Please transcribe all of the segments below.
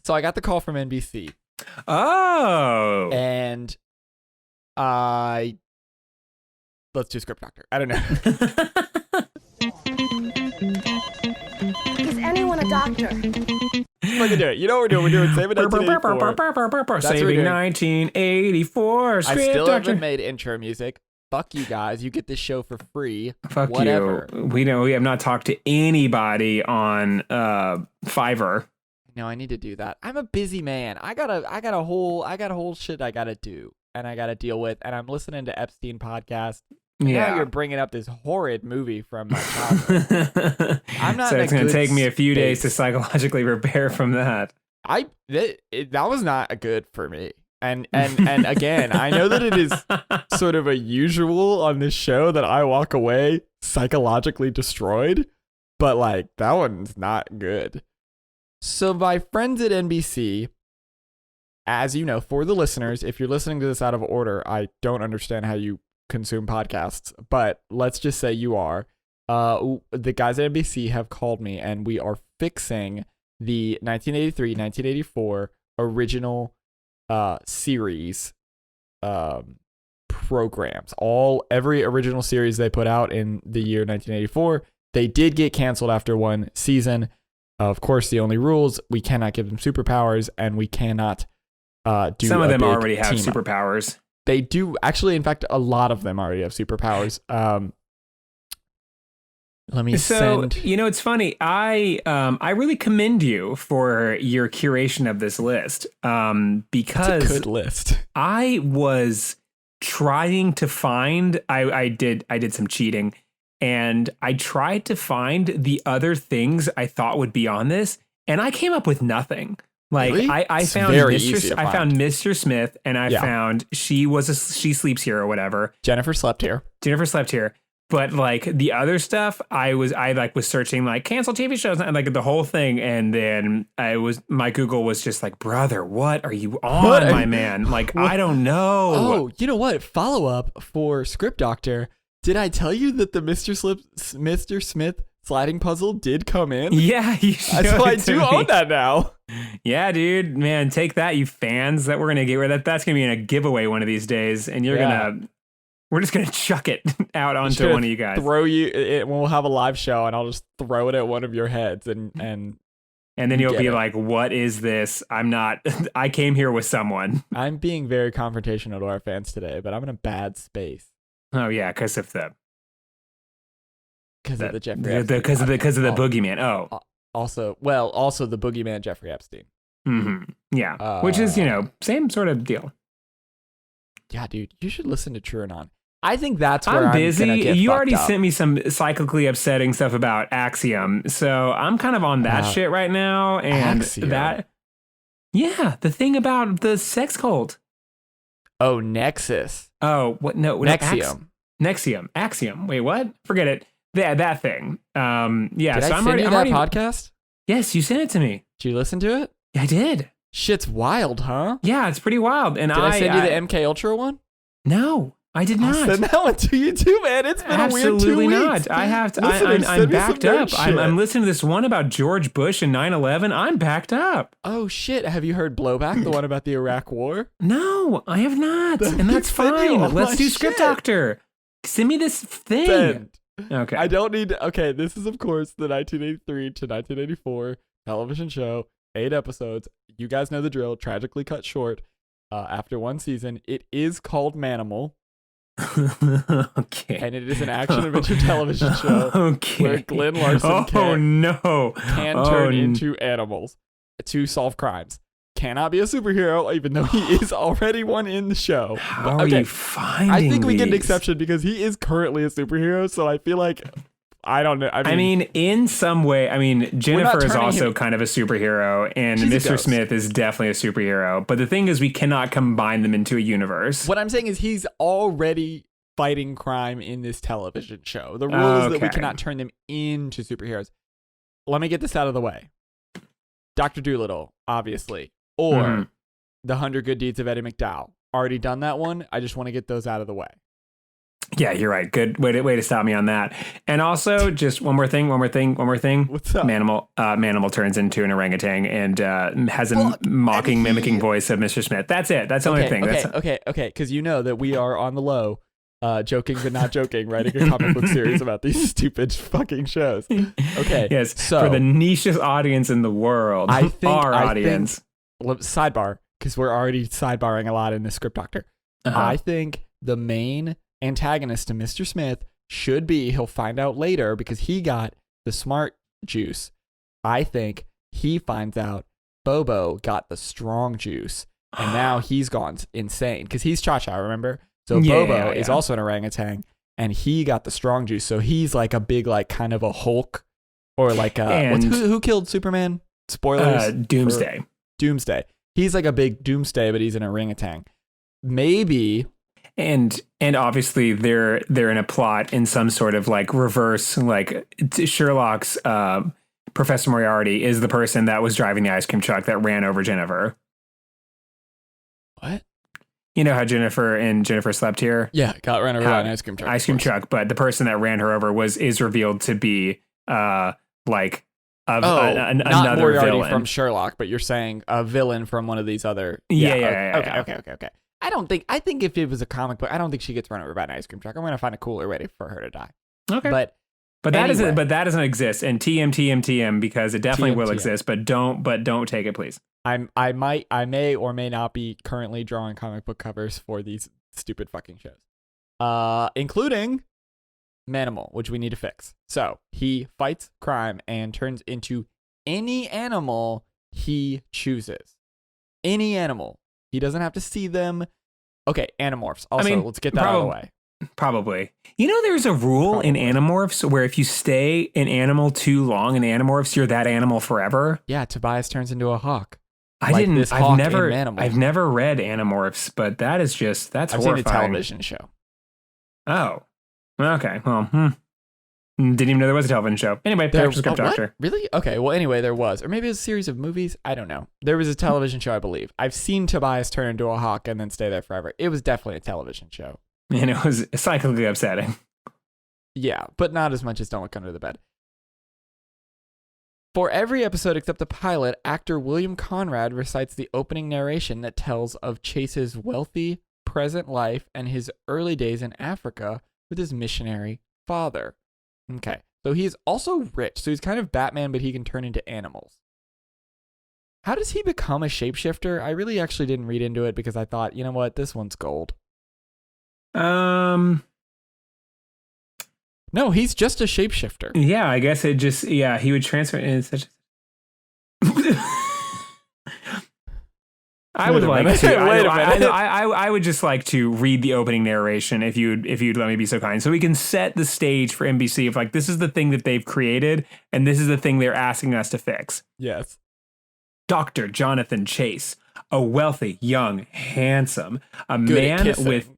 So I got the call from NBC. Oh. And let's do Script Doctor. I don't know. Is anyone a doctor? We're gonna do it. You know what we're doing? We're doing Saving 1984. Saving 1984. I Script still Doctor. haven't made intro music. Fuck you guys. You get this show for free. Fuck Whatever. you. We have not talked to anybody on Fiverr. No, I need to do that. I'm a busy man. I got a whole shit I gotta do and I gotta deal with. And I'm listening to Epstein podcast. And now you're bringing up this horrid movie from my childhood. I'm not. So it's going to take me a few space. days to psychologically prepare from that. That was not good for me. And again, I know that it is sort of a usual on this show that I walk away psychologically destroyed, but like that one's not good. So my friends at NBC, as you know, for the listeners, if you're listening to this out of order, I don't understand how you consume podcasts, but let's just say you are. The guys at NBC have called me and we are fixing the 1983-1984 original series programs. Every original series they put out in the year 1984, they did get canceled after one season. Of course, the only rules, we cannot give them superpowers and we cannot do some of them already have team-up. superpowers. They do actually. In fact, a lot of them already have superpowers. Let me send. You know, it's funny. I really commend you for your curation of this list. Because it's a good list. I was trying to find. I did some cheating, and I tried to find the other things I thought would be on this, and I came up with nothing. Like really? I found Mr. Smith, and I found she sleeps here or whatever. Jennifer slept here. But like the other stuff, I was searching like cancel TV shows and like the whole thing, and then my Google was just like, brother, what are you on, my man? Like I don't know. Oh, you know what? Follow up for Script Doctor. Did I tell you that the Mr. Smith sliding puzzle did come in? Yeah, you showed so I it to do me. own that now. Yeah, dude, man, take that, you fans. That we're gonna get rid of. That's gonna be in a giveaway one of these days, and we're just gonna chuck it out onto one of you guys. Throw you. We'll have a live show, and I'll just throw it at one of your heads, and then you'll be like, "What is this? I'm not. I came here with someone." I'm being very confrontational to our fans today, but I'm in a bad space. Oh yeah, because of the Jeffrey Epstein because of the boogeyman. Oh, also the boogeyman Jeffrey Epstein. Mm-hmm. Yeah, which is same sort of deal. Yeah, dude, you should listen to True Anon. I think that's where I'm busy. Gonna get you already up. sent me some cyclically upsetting stuff about Axiom, so I'm kind of on that shit right now. And Axiom. the thing about the sex cult. Oh, Nexus. Oh, what? No, Nexium. Nexium. Axiom. Wait, what? Forget it. That thing. Yeah. Did so I I'm send already you that podcast? Yes, you sent it to me. Did you listen to it? I did. Shit's wild, huh? Yeah, it's pretty wild. And did I send you the MK Ultra one? No, I did not. I'll send that one to you too, man. It's been a weird 2 weeks. Not. I have to. I'm backed up. I'm listening to this one about George Bush and 9/11. I'm backed up. Oh shit! Have you heard Blowback, the one about the Iraq War? No, I have not, and that's fine. Let's do Script Doctor. Send me this thing. Send. Okay. I don't need. Okay, this is of course the 1983 to 1984 television show. 8 episodes. You guys know the drill. Tragically cut short after one season. It is called Manimal. Okay. And it is an action adventure television show where Glenn Larson can turn into animals to solve crimes. Cannot be a superhero, even though he is already one in the show. How are you finding I think we get an these? exception because he is currently a superhero, so I feel like I don't know. I mean, in some way, Jennifer is also kind of a superhero, and Mr. Smith is definitely a superhero. But the thing is, we cannot combine them into a universe. What I'm saying is he's already fighting crime in this television show. The rule is that we cannot turn them into superheroes. Let me get this out of the way. Dr. Dolittle, obviously. Or The 100 Good Deeds of Eddie McDowell. Already done that one. I just want to get those out of the way. Yeah, you're right. Good way to stop me on that. And also, just one more thing. What's up? Manimal turns into an orangutan and has a mimicking voice of Mr. Smith. That's it. That's the only thing. Okay. Because you know that we are on the low, joking but not joking, writing a comic book series about these stupid fucking shows. Okay. Yes. So for the nichest audience in the world, our audience. Sidebar, because we're already sidebarring a lot in the Script Doctor. I think the main antagonist to Mr. Smith should be, he'll find out later because he got the smart juice. I think he finds out Bobo got the strong juice and now he's gone insane because he's Cha-Cha, remember? So Bobo is also an orangutan and he got the strong juice. So he's like a big, like kind of a Hulk or like who killed Superman? Spoilers. Doomsday. Doomsday. He's like a big Doomsday, but he's an orangutan. Maybe. And obviously they're in a plot in some sort of like reverse, like Sherlock's Professor Moriarty is the person that was driving the ice cream truck that ran over Jennifer. What? You know how Jennifer slept here? Yeah, got ran over by an ice cream truck. Ice cream truck, but the person that ran her over is revealed to be another villain from Sherlock, but you're saying a villain from one of these other. Okay. I think if it was a comic book, I don't think she gets run over by an ice cream truck. I'm going to find a cooler way for her to die. Okay. But that doesn't exist. And TM because it definitely will exist, but don't take it, please. I may or may not be currently drawing comic book covers for these stupid fucking shows. Including Manimal, which we need to fix. So he fights crime and turns into any animal he chooses. Any animal. He doesn't have to see them. Okay, Animorphs. Also, let's get that out of the way. Probably. You know, there's a rule in Animorphs where if you stay an animal too long in Animorphs, you're that animal forever. Yeah, Tobias turns into a hawk. I've never read Animorphs, but that's I've horrifying. seen a television show. Oh. Okay. Well, didn't even know there was a television show. Anyway, back to Script Doctor. Really? Okay. Well, anyway, there was. Or maybe it was a series of movies. I don't know. There was a television show, I believe. I've seen Tobias turn into a hawk and then stay there forever. It was definitely a television show. And it was psychically upsetting. Yeah, but not as much as Don't Look Under the Bed. For every episode except the pilot, actor William Conrad recites the opening narration that tells of Chase's wealthy present life and his early days in Africa with his missionary father. Okay, so he's also rich. So he's kind of Batman, but he can turn into animals. How does he become a shapeshifter? I really actually didn't read into it because I thought, you know what, this one's gold. No, he's just a shapeshifter. Yeah, I guess it just, he would transfer it in such I would like to. Wait a minute. I would just like to read the opening narration if you'd let me be so kind, so we can set the stage for NBC of like this is the thing that they've created and this is the thing they're asking us to fix. Yes. Dr. Jonathan Chase, a wealthy, young, handsome, man with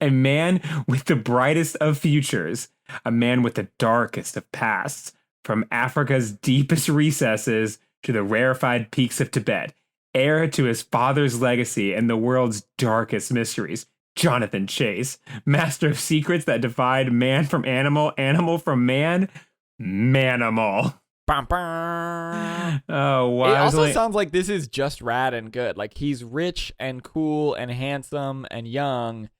a man with the brightest of futures, a man with the darkest of pasts, from Africa's deepest recesses to the rarefied peaks of Tibet, heir to his father's legacy and the world's darkest mysteries. Jonathan Chase, master of secrets that divide man from animal, animal from man, Manimal. Oh, wow. It also sounds like this is just rad and good. Like he's rich and cool and handsome and young,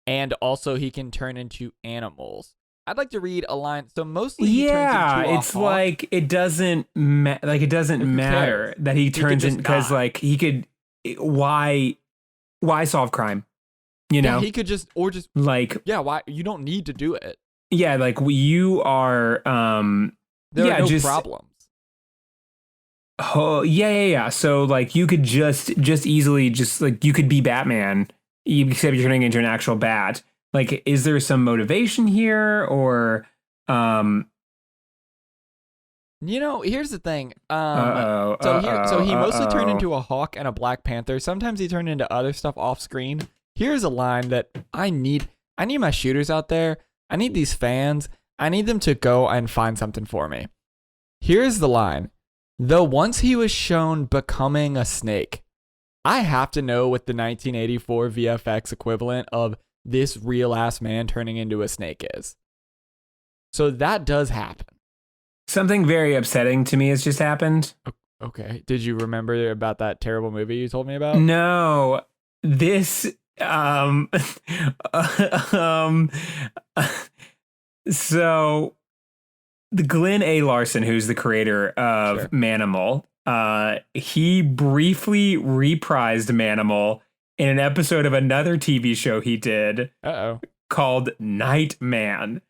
and also he can turn into animals. I'd like to read a line. So mostly he turns into a it's hawk. like it doesn't matter that he turns in because like he could why solve crime? You know, he could just like why you don't need to do it. Yeah, like you are there are no problems. Oh, yeah. So like you could just easily just like you could be Batman, except you're turning into an actual bat. Like, is there some motivation here or you know, here's the thing. So he mostly turned into a hawk and a Black Panther. Sometimes he turned into other stuff off screen. Here's a line that I need my shooters out there. I need these fans. I need them to go and find something for me. Here's the line. Though once he was shown becoming a snake, I have to know what the 1984 VFX equivalent of this real ass man turning into a snake is. So that does happen. Something very upsetting to me has just happened. Okay. Did you remember about that terrible movie you told me about? No, this so the Glenn A. Larson, who's the creator of Manimal, he briefly reprised Manimal in an episode of another TV show he did called Nightman.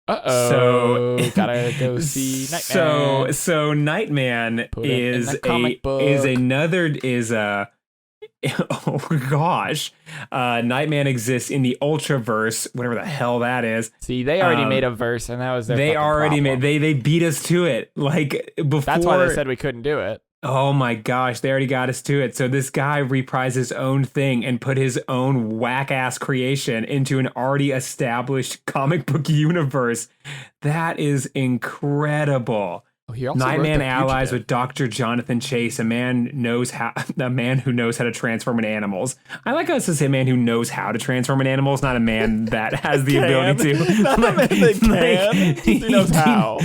So gotta go see Nightman. So Nightman is oh gosh, Nightman exists in the Ultraverse, whatever the hell that is. See, they already made a verse, and that was their they already problem. made they beat us to it like before. That's why they said we couldn't do it. Oh my gosh, they already got us to it. So this guy reprised his own thing and put his own whack-ass creation into an already established comic book universe. That is incredible. Nightman allies with Dr. Jonathan Chase, a man who knows how to transform into animals. I like us to say a man who knows how to transform into animals, not a man that has the ability to. Not a man that can. He knows how.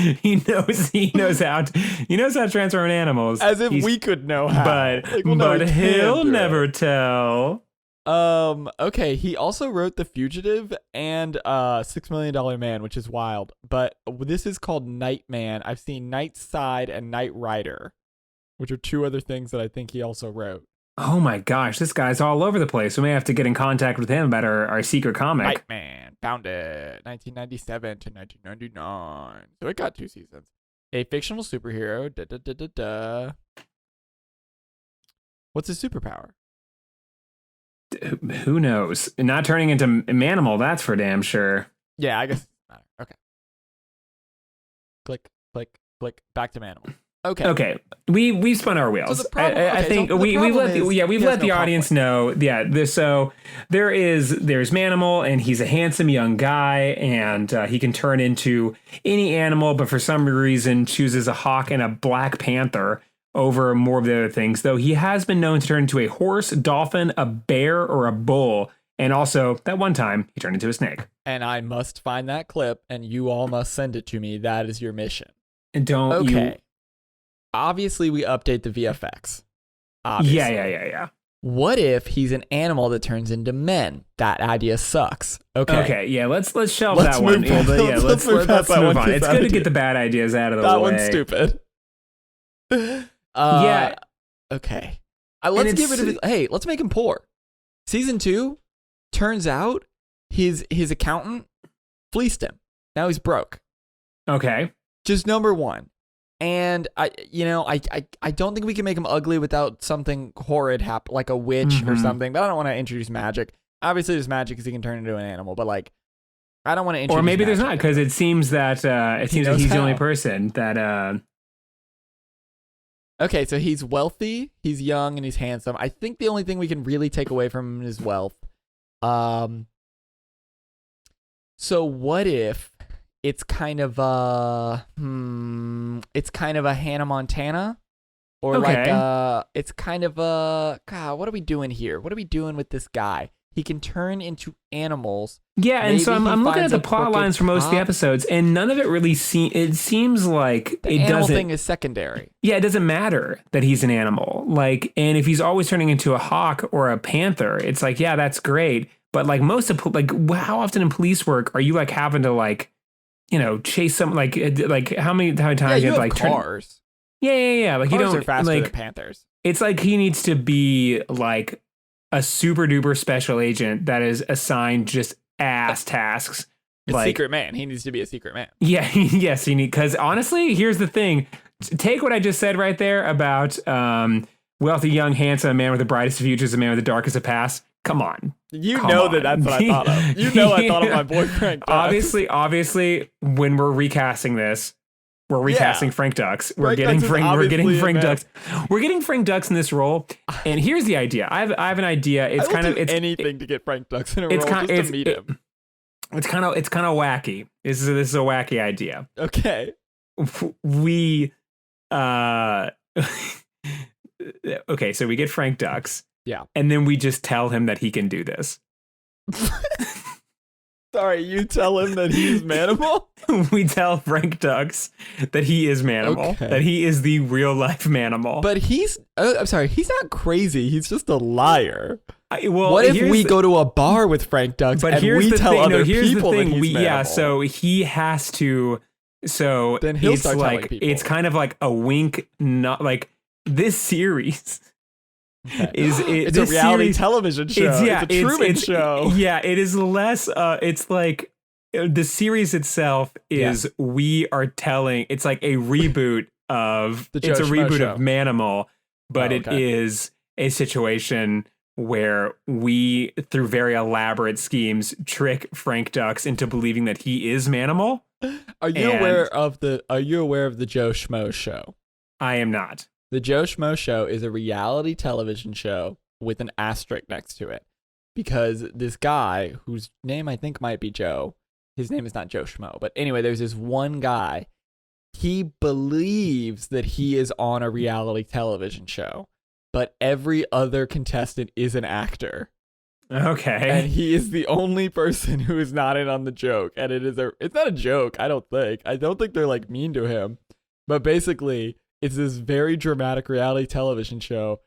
He knows how to transform into animals. As if we could know how. But he'll never tell. Okay, he also wrote The Fugitive and $6 Million Man, which is wild. But this is called Nightman. I've seen Night Side and Night Rider, which are two other things that I think he also wrote. Oh my gosh, this guy's all over the place. We may have to get in contact with him about our secret comic. Nightman, founded 1997 to 1999. So it got 2 seasons. A fictional superhero. What's his superpower? Who knows? Not turning into Manimal, that's for damn sure. Yeah, I guess. Okay. Click. Back to Manimal. Okay. We've spun our wheels. So I think we've let the audience know. Yeah. There's Manimal, and he's a handsome young guy, and he can turn into any animal, but for some reason chooses a hawk and a black panther over more of the other things, though he has been known to turn into a horse, dolphin, a bear, or a bull. And also, that one time, he turned into a snake. And I must find that clip, and you all must send it to me. That is your mission. And Obviously, we update the VFX. Obviously. Yeah. What if he's an animal that turns into men? That idea sucks. Okay, yeah, let's shelve that one. Let's move on. It's good to get the bad ideas out of the way. That one's stupid. Yeah. Okay. Let's get rid of it. Hey, let's make him poor. Season 2, turns out his accountant fleeced him. Now he's broke. Okay. Just number 1. And I don't think we can make him ugly without something horrid happen, like a witch or something. But I don't want to introduce magic. Obviously, there's magic because he can turn into an animal. But like, I don't want to introduce. Or maybe there's magic. not, because it seems that he's the only person that. Okay, so he's wealthy, he's young, and he's handsome. I think the only thing we can really take away from him is wealth. So what if it's kind of a Hannah Montana, or it's kind of a God. What are we doing here? What are we doing with this guy? He can turn into animals. Yeah, and so I'm looking at the plot lines for most of the episodes, and none of it really seems like the animal thing is secondary. Yeah, it doesn't matter that he's an animal. Like, and if he's always turning into a hawk or a panther, it's like, yeah, that's great. But like most of how often in police work are you like having to like, chase some like how many times you have like cars? Yeah. Like cars you don't are faster like than panthers. It's like he needs to be like a super duper special agent that is assigned just ass tasks. Secret man. He needs to be a secret man. Yeah, yes, he needs. Because honestly, here's the thing: take what I just said right there about wealthy, young, handsome, a man with the brightest of futures, a man with the darkest of past. Come on, that's what I thought of. I thought of my boyfriend. Obviously, when we're recasting this. We're recasting Frank Dux. We're getting Frank Dux. We're getting Frank Dux in this role. And here's the idea. I have an idea. It's anything to get Frank Dux in a role just to meet him. It's kind of wacky. This is a wacky idea. Okay. We so we get Frank Dux. Yeah. And then we just tell him that he can do this. Sorry, you tell him that he's Manimal? We tell Frank Dux that he is Manimal, Okay. that he is the real life Manimal. But I'm sorry, he's not crazy. He's just a liar. Well, What if we go to a bar with Frank Dux and we tell other people that he's Manimal? So he has to. So Then he'll it's start telling like people. it's kind of like a wink, not like this series. Okay. Is it's a reality television show. It's a Truman show. Yeah, it is less. It's like the series itself is we are telling. It's like a reboot of. The Joe It's a Schmo reboot show. of Manimal, but it okay. is a situation where we, through very elaborate schemes, trick Frank Dux into believing that he is Manimal. Are you aware of the Joe Schmo show? I am not. The Joe Schmo show is a reality television show with an asterisk next to it because this guy whose name I think might be Joe, his name is not Joe Schmo, but anyway, there's this one guy. He believes that he is on a reality television show, but every other contestant is an actor. Okay. And he is the only person who is not in on the joke. And it's not a joke, I don't think. I don't think they're like mean to him. But basically, it's this very dramatic reality television show,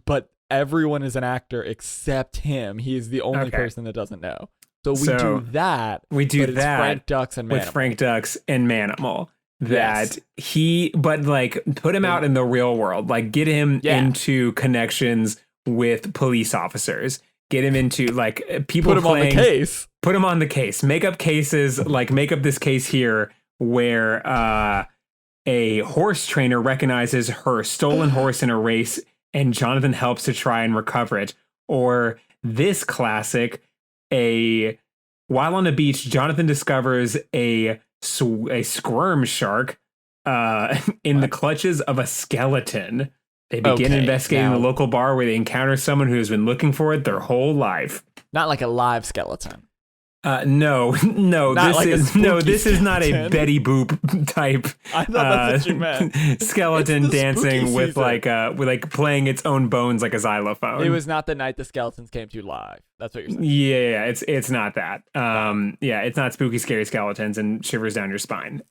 but everyone is an actor except him. He is the only person that doesn't know. So we do that. We do but that it's Frank Dux and Manimal. with Frank Dux and Manimal. That but like put him out in the real world, like get him into connections with police officers, get him into like people put him on the case. Put him on the case. Make up cases, like make up this case here where a horse trainer recognizes her stolen horse in a race and Jonathan helps to try and recover it. Or this classic, while on the beach, Jonathan discovers a squirm shark in the clutches of a skeleton. They begin investigating the local bar where they encounter someone who has been looking for it their whole life. Not like a live skeleton. No, this is not a Betty Boop type. I thought that's what you meant. Skeleton dancing with like playing its own bones like a xylophone. It was not the night the skeletons came to live. That's what you're saying. Yeah, it's not that. It's not spooky, scary skeletons and shivers down your spine.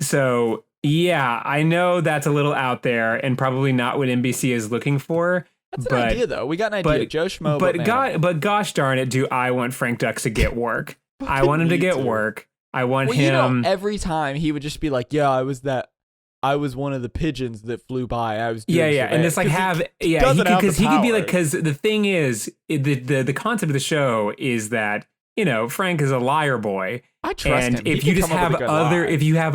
So yeah, I know that's a little out there and probably not what NBC is looking for. That's an idea, though. We got an idea. Joe Schmo. But gosh darn it, do I want Frank Dux to get work. I want him to get work. I want him. You know, every time he would just be like, yeah, I was one of the pigeons that flew by. I was doing and it's like because he could be like, because the thing is, the concept of the show is that, you know, Frank is a liar boy. I trust him. And if you just have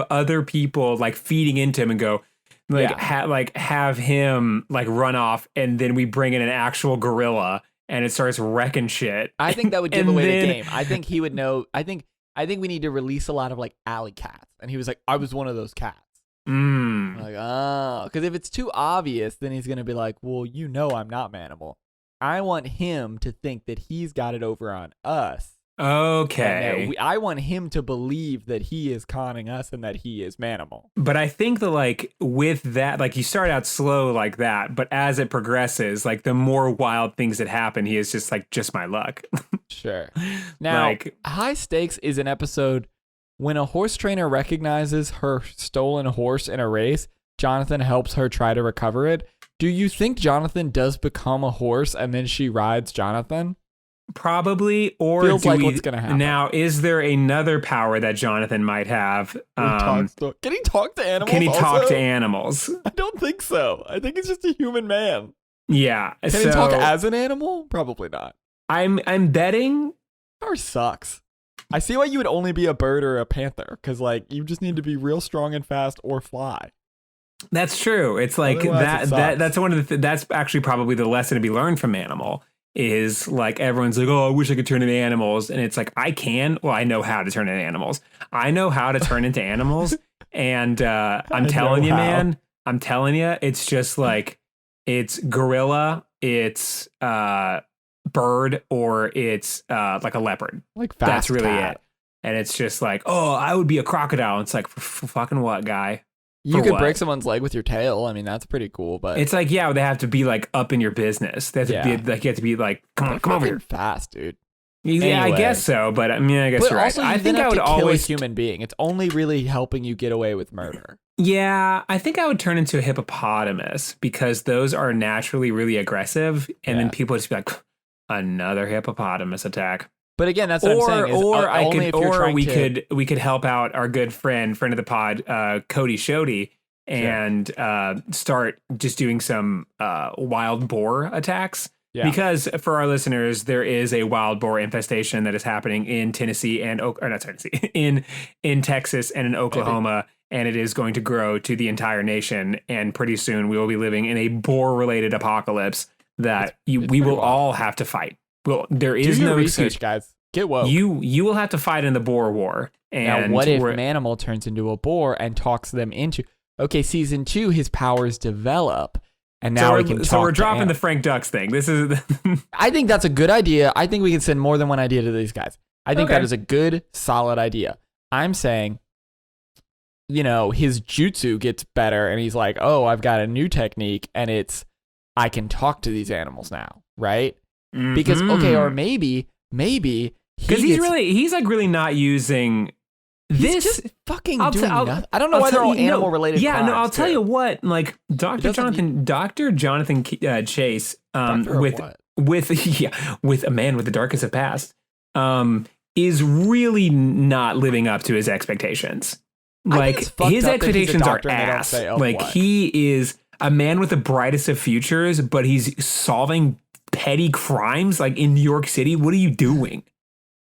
other people like feeding into him and go, have him like run off, and then we bring in an actual gorilla and it starts wrecking shit. I think that would give away the game. I think he would know. I think we need to release a lot of like alley cats, and he was like, I was one of those cats. Like, oh, because if it's too obvious, then he's gonna be like, well, you know, I'm not Manimal. I want him to think that he's got it over on us. Okay. I want him to believe that he is conning us and that he is Manimal. But I think that like with that, like you start out slow like that, but as it progresses, like the more wild things that happen, he is just like, just my luck. Sure. Now, like, High Stakes is an episode when a horse trainer recognizes her stolen horse in a race. Jonathan helps her try to recover it. Do you think Jonathan does become a horse and then she rides Jonathan? Probably, or feels like what's gonna happen. Now, is there another power that Jonathan might have? Can he talk to animals? Can he talk to animals? I don't think so. I think he's just a human man. Yeah. Can he talk as an animal? Probably not. I'm betting. Power sucks. I see why you would only be a bird or a panther, because like you just need to be real strong and fast or fly. That's true. It's like that's one of the that's actually probably the lesson to be learned from Manimal. Is like everyone's like, oh, I wish I could turn into animals. And it's like, I can. Well, I know how to turn into animals. I know how to turn into animals. And I'm telling you, man, it's just like, it's gorilla, it's bird, or it's like a leopard. Like fast That's really cat. it. And it's just like, oh, I would be a crocodile. It's like, for fucking what, guy? You could break someone's leg with your tail. I mean, that's pretty cool. But it's like, yeah, they have to be like up in your business. They have to be like, you have to be like, come on, come over here. Fast, dude. Yeah, I Anyway. guess so, but I mean, I guess But you're right. also, you I then think I have would to kill always a human being. It's only really helping you get away with murder. Yeah, I think I would turn into a hippopotamus because those are naturally really aggressive, and then people just be like, another hippopotamus attack. But again, that's what I'm saying. Is only if you're trying we could help out our good friend of the pod, Cody Shody, and start just doing some wild boar attacks. Yeah. Because for our listeners, there is a wild boar infestation that is happening in Tennessee and in Texas and in Oklahoma, and it is going to grow to the entire nation. And pretty soon we will be living in a boar-related apocalypse that we will all have to fight. Well, there is no research, guys. Get woke. You will have to fight in the boar war. And now, what if Manimal turns into a boar and talks them into? Okay, season 2, his powers develop. And now we can talk. So we're dropping the Frank Dux thing. This is. I think that's a good idea. I think we can send more than one idea to these guys. I think that is a good, solid idea. I'm saying, his jutsu gets better, and he's like, "Oh, I've got a new technique, and I can talk to these animals now, right?" Mm-hmm. Because or maybe he's like really not using. He's just fucking doing nothing. I don't know why they're all animal related. Yeah, no, I'll tell you what. Like Dr. Jonathan Chase, with a man with the darkest of past, is really not living up to his expectations. Like his expectations are ass. Like he is a man with the brightest of futures, but he's solving petty crimes like in New York City. What are you doing?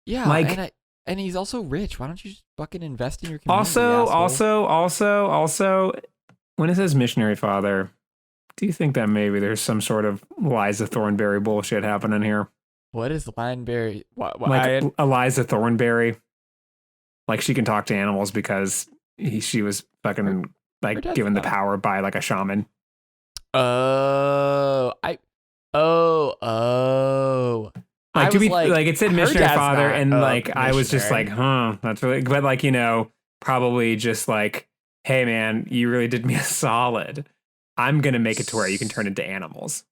Yeah, like. And he's also rich. Why don't you just fucking invest in your community? Also, when it says missionary father, do you think that maybe there's some sort of Liza Thornberry bullshit happening here? What is Lineberry? Eliza Thornberry, like she can talk to animals because she was fucking given the power by like a shaman. Like to be like it said missionary father, and like I was just like, that's really, but like probably just like, hey man, you really did me a solid. I'm gonna make it to where you can turn into animals.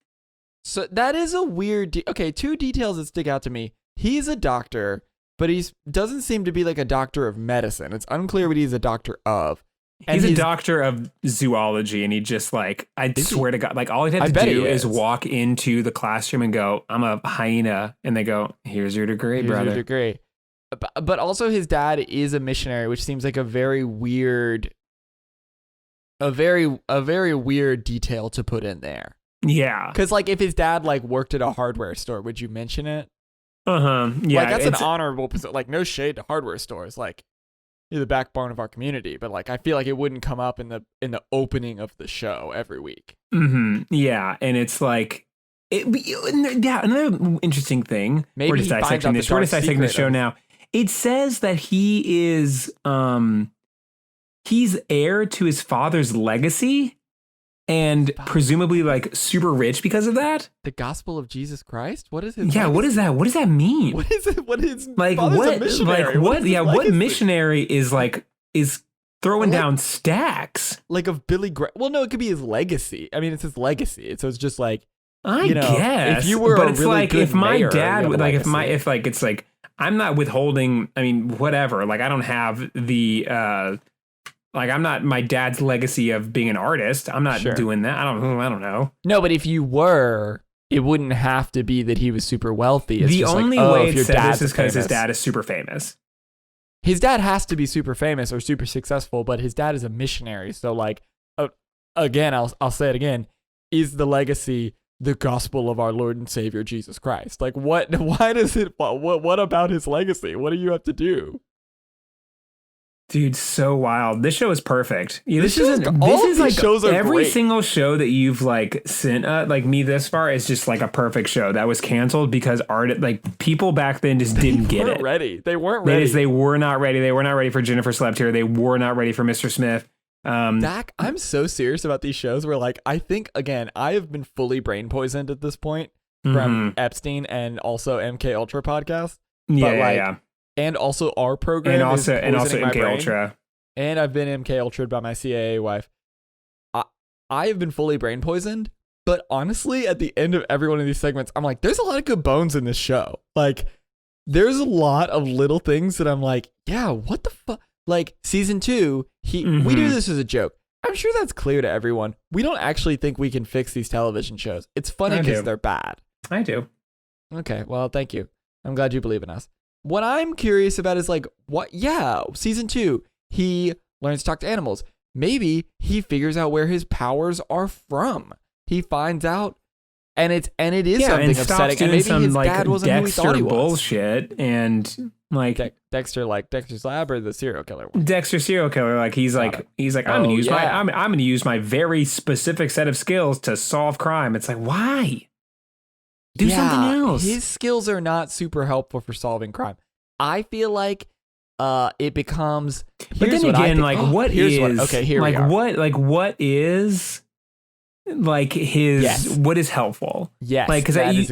So that is a weird. Two details that stick out to me. He's a doctor, but he doesn't seem to be like a doctor of medicine. It's unclear what he's a doctor of. And he's a doctor of zoology, and he just like, I swear to God, like all he'd have to do is walk into the classroom and go, I'm a hyena. And they go, here's your degree, brother. Here's your degree. But also his dad is a missionary, which seems like a very weird detail to put in there. Yeah. Because like if his dad like worked at a hardware store, would you mention it? Yeah. Like that's an honorable position. Like no shade to hardware stores. Like, you're the backbone of our community, but like I feel like it wouldn't come up in the opening of the show every week. Mm-hmm. Yeah, and it's like another interesting thing. Maybe we're just dissecting this. We're just dissecting the show now. It says that he is he's heir to his father's legacy, and presumably like super rich because of that. The gospel of Jesus Christ? What is it? Yeah, what is that? What does that mean? What is it? What is like what? Like what? Yeah, what missionary is throwing down stacks like of Billy Graham? Well, no, it could be his legacy. I mean, it's his legacy. So it's just like I guess if you were, but it's really like good if my mayor, dad, like if it's like I'm not withholding. I mean, whatever. Like I don't have the. Like I'm not my dad's legacy of being an artist. I'm not doing that. I don't know. No, but if you were, it wouldn't have to be that he was super wealthy. It's the just only like, way it said this is because his dad is super famous. His dad has to be super famous or super successful, but his dad is a missionary. So like, again, I'll say it again. Is the legacy the gospel of our Lord and Savior Jesus Christ? Like what? Why does it? What about his legacy? What do you have to do? Dude, so wild. This show is perfect. Yeah, this is like shows are every great. single show that you've like sent like me this far is just like a perfect show that was canceled because people back then just didn't get it. They weren't ready. They were not ready. They were not ready for Jennifer Slept Here. They were not ready for Mr. Smith. Dak, I'm so serious about these shows where like I think again I have been fully brain poisoned at this point from Epstein and also MK Ultra podcast. Yeah. And also our program and also MK Ultra. And I've been MK Ultra'd by my CAA wife. I have been fully brain poisoned, but honestly, at the end of every one of these segments, I'm like, there's a lot of good bones in this show. Like, there's a lot of little things that I'm like, yeah, what the fuck? Like season 2, we do this as a joke. I'm sure that's clear to everyone. We don't actually think we can fix these television shows. It's funny because they're bad. I do. Okay, well, thank you. I'm glad you believe in us. What I'm curious about is like, what? Yeah, season 2, he learns to talk to animals. Maybe he figures out where his powers are from. He finds out, and it is something upsetting. And maybe his dad wasn't who he thought he was. Bullshit and like Dexter, like Dexter's Lab or the serial killer one. Dexter serial killer, like he's like I'm gonna use my very specific set of skills to solve crime. It's like, why? Do something else. His skills are not super helpful for solving crime. I feel like it becomes. But then again, like what is what is helpful? Yes, like because I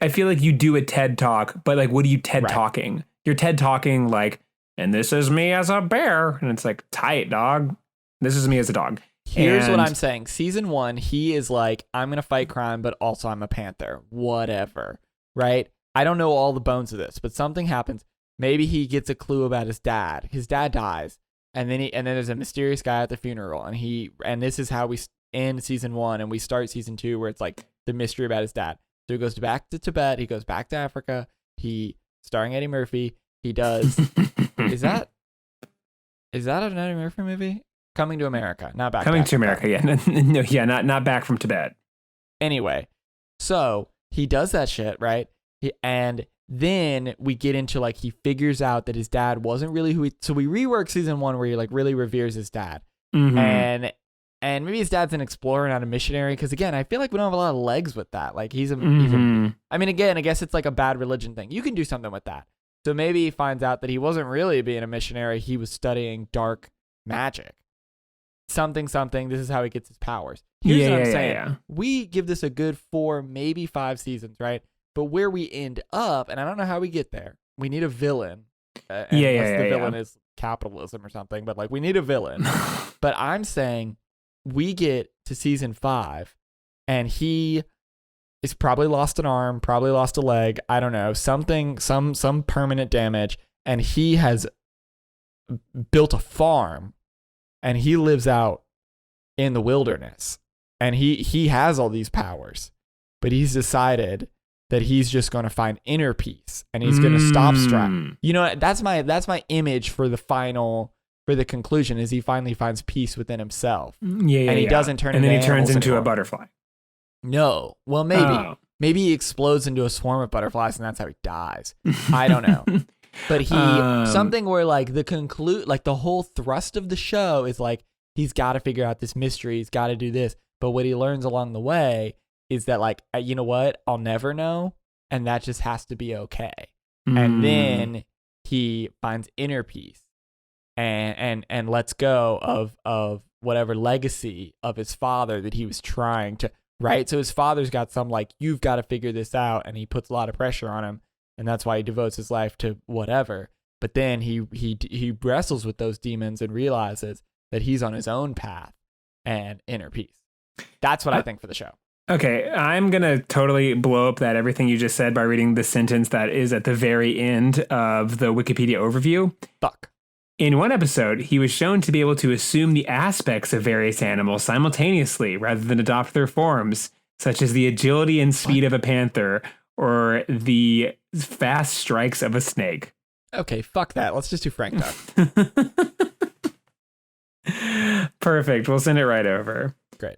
feel like you do a TED talk, but like what are you TED talking? You're TED talking like, and this is me as a bear, and it's like tight dog. This is me as a dog. Here's what I'm saying. Season 1, he is like, I'm going to fight crime, but also I'm a panther. Whatever. Right? I don't know all the bones of this, but something happens. Maybe he gets a clue about his dad. His dad dies. And then there's a mysterious guy at the funeral. And this is how we end season 1 and we start season 2 where it's like the mystery about his dad. So he goes back to Tibet. He goes back to Africa. Starring Eddie Murphy. He does. Is that an Eddie Murphy movie? Coming to America, not back. Coming to America, yeah. Not back from Tibet. Anyway, so he does that shit, right? And then we get into like he figures out that his dad wasn't really who he. So we rework season 1 where he like really reveres his dad, and maybe his dad's an explorer, not a missionary. Because again, I feel like we don't have a lot of legs with that. Like he's a. I mean, again, I guess it's like a bad religion thing. You can do something with that. So maybe he finds out that he wasn't really being a missionary. He was studying dark magic. Something. This is how he gets his powers. Here's what I'm saying. Yeah. We give this a good 4, maybe 5 seasons, right? But where we end up, and I don't know how we get there. We need a villain. Unless the villain is capitalism or something, but like we need a villain. But I'm saying we get to season 5, and he is probably lost an arm, probably lost a leg. I don't know, something, some permanent damage, and he has built a farm. And he lives out in the wilderness. And he has all these powers. But he's decided that he's just going to find inner peace. And he's going to stop strife. You know, that's my image for the conclusion is he finally finds peace within himself. And he doesn't turn into and then he turns into a butterfly. No. Well, maybe. Oh. Maybe he explodes into a swarm of butterflies and that's how he dies. I don't know. But he something where like the whole thrust of the show is like he's got to figure out this mystery, he's got to do this. But what he learns along the way is that like you know what, I'll never know, and that just has to be okay. And then he finds inner peace and lets go of whatever legacy of his father that he was trying to. Right, so his father's got some like you've got to figure this out, and he puts a lot of pressure on him. And that's why he devotes his life to whatever. But then he wrestles with those demons and realizes that he's on his own path and inner peace. That's what I think for the show. Okay, I'm going to totally blow up that everything you just said by reading the sentence that is at the very end of the Wikipedia overview. Fuck. In one episode, he was shown to be able to assume the aspects of various animals simultaneously rather than adopt their forms, such as the agility and speed of a panther or the fast strikes of a snake. Okay, fuck that. Let's just do Frank Duck. Perfect. We'll send it right over. Great.